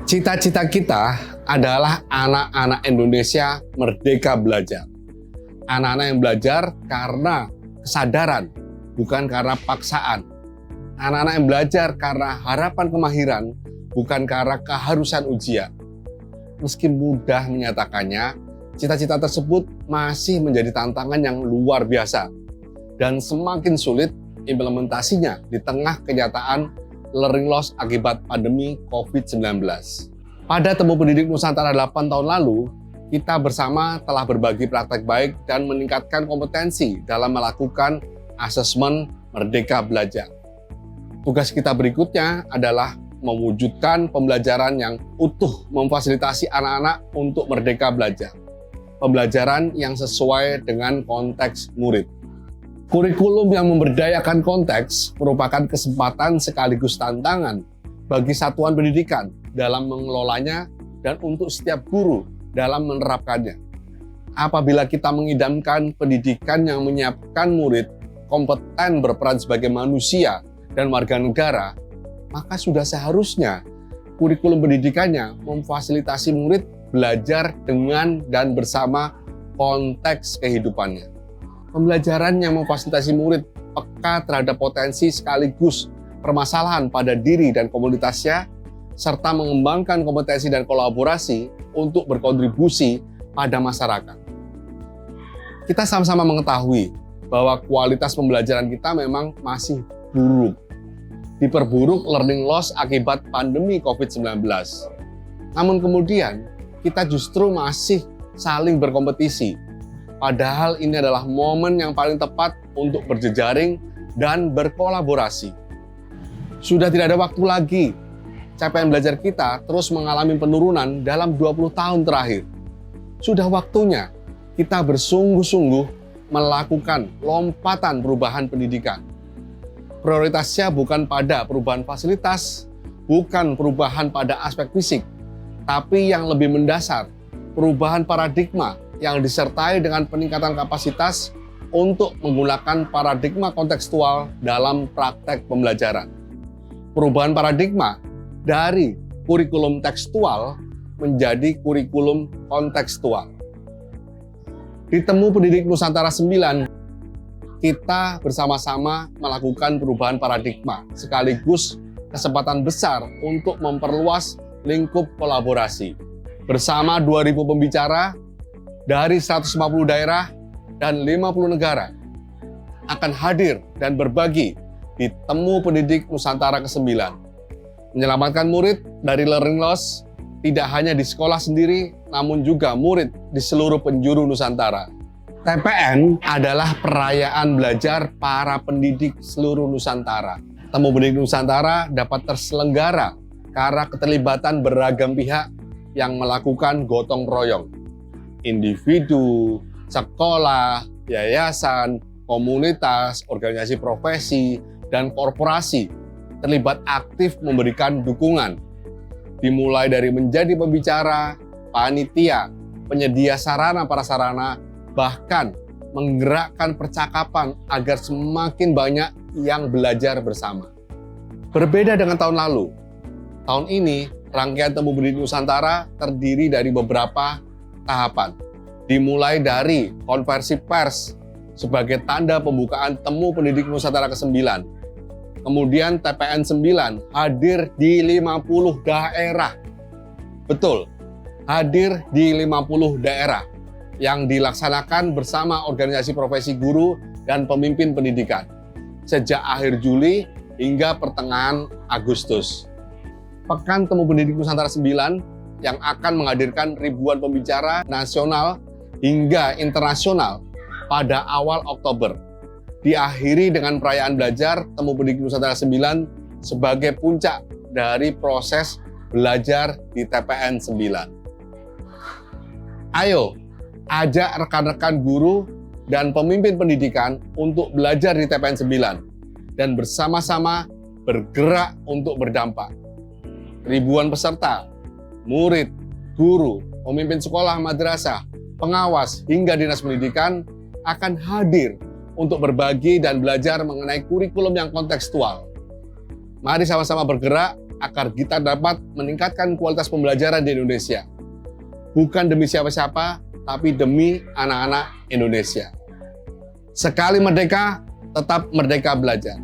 Cita-cita kita adalah anak-anak Indonesia merdeka belajar. Anak-anak yang belajar karena kesadaran, bukan karena paksaan. Anak-anak yang belajar karena harapan kemahiran, bukan karena keharusan ujian. Meski mudah menyatakannya, cita-cita tersebut masih menjadi tantangan yang luar biasa dan semakin sulit implementasinya di tengah kenyataan learning loss akibat pandemi COVID-19. Pada Temu Pendidik Nusantara 8 tahun lalu, kita bersama telah berbagi praktek baik dan meningkatkan kompetensi dalam melakukan asesmen Merdeka Belajar. Tugas kita berikutnya adalah mewujudkan pembelajaran yang utuh, memfasilitasi anak-anak untuk merdeka belajar. Pembelajaran yang sesuai dengan konteks murid. Kurikulum yang memberdayakan konteks merupakan kesempatan sekaligus tantangan bagi satuan pendidikan dalam mengelolanya dan untuk setiap guru dalam menerapkannya. Apabila kita mengidamkan pendidikan yang menyiapkan murid kompeten berperan sebagai manusia dan warga negara, maka sudah seharusnya kurikulum pendidikannya memfasilitasi murid belajar dengan dan bersama konteks kehidupannya. Pembelajaran yang memfasilitasi murid peka terhadap potensi sekaligus permasalahan pada diri dan komunitasnya, serta mengembangkan kompetensi dan kolaborasi untuk berkontribusi pada masyarakat. Kita sama-sama mengetahui bahwa kualitas pembelajaran kita memang masih buruk. Diperburuk learning loss akibat pandemi COVID-19. Namun kemudian, kita justru masih saling berkompetisi. Padahal ini adalah momen yang paling tepat untuk berjejaring dan berkolaborasi. Sudah tidak ada waktu lagi. Capaian belajar kita terus mengalami penurunan dalam 20 tahun terakhir. Sudah waktunya kita bersungguh-sungguh melakukan lompatan perubahan pendidikan. Prioritasnya bukan pada perubahan fasilitas, bukan perubahan pada aspek fisik, tapi yang lebih mendasar, perubahan paradigma yang disertai dengan peningkatan kapasitas untuk menggunakan paradigma kontekstual dalam praktek pembelajaran. Perubahan paradigma dari kurikulum tekstual menjadi kurikulum kontekstual. Di Temu Pendidik Nusantara 9, kita bersama-sama melakukan perubahan paradigma sekaligus kesempatan besar untuk memperluas lingkup kolaborasi. Bersama 2.000 pembicara dari 150 daerah dan 50 negara akan hadir dan berbagi di Temu Pendidik Nusantara ke-9. Menyelamatkan murid dari learning loss tidak hanya di sekolah sendiri, namun juga murid di seluruh penjuru Nusantara. TPN adalah perayaan belajar para pendidik seluruh Nusantara. Temu Pendidik Nusantara dapat terselenggara karena keterlibatan beragam pihak yang melakukan gotong royong. Individu, sekolah, yayasan, komunitas, organisasi profesi, dan korporasi terlibat aktif memberikan dukungan. Dimulai dari menjadi pembicara, panitia, penyedia sarana prasarana, bahkan menggerakkan percakapan agar semakin banyak yang belajar bersama. Berbeda dengan tahun lalu, tahun ini rangkaian Temu Pendidik Nusantara terdiri dari beberapa tahapan. Dimulai dari konversi pers sebagai tanda pembukaan Temu Pendidik Nusantara ke-9. Kemudian TPN 9 hadir di 50 daerah. Betul, hadir di 50 daerah yang dilaksanakan bersama organisasi profesi guru dan pemimpin pendidikan sejak akhir Juli hingga pertengahan Agustus. Pekan Temu Pendidik Nusantara 9 yang akan menghadirkan ribuan pembicara nasional hingga internasional pada awal Oktober. Diakhiri dengan perayaan belajar Temu Pendidik Nusantara 9 sebagai puncak dari proses belajar di TPN 9. Ayo, ajak rekan-rekan guru dan pemimpin pendidikan untuk belajar di TPN 9 dan bersama-sama bergerak untuk berdampak. Ribuan peserta, murid, guru, pemimpin sekolah, madrasah, pengawas, hingga dinas pendidikan akan hadir untuk berbagi dan belajar mengenai kurikulum yang kontekstual. Mari sama-sama bergerak agar kita dapat meningkatkan kualitas pembelajaran di Indonesia. Bukan demi siapa-siapa, tapi demi anak-anak Indonesia. Sekali merdeka, tetap merdeka belajar.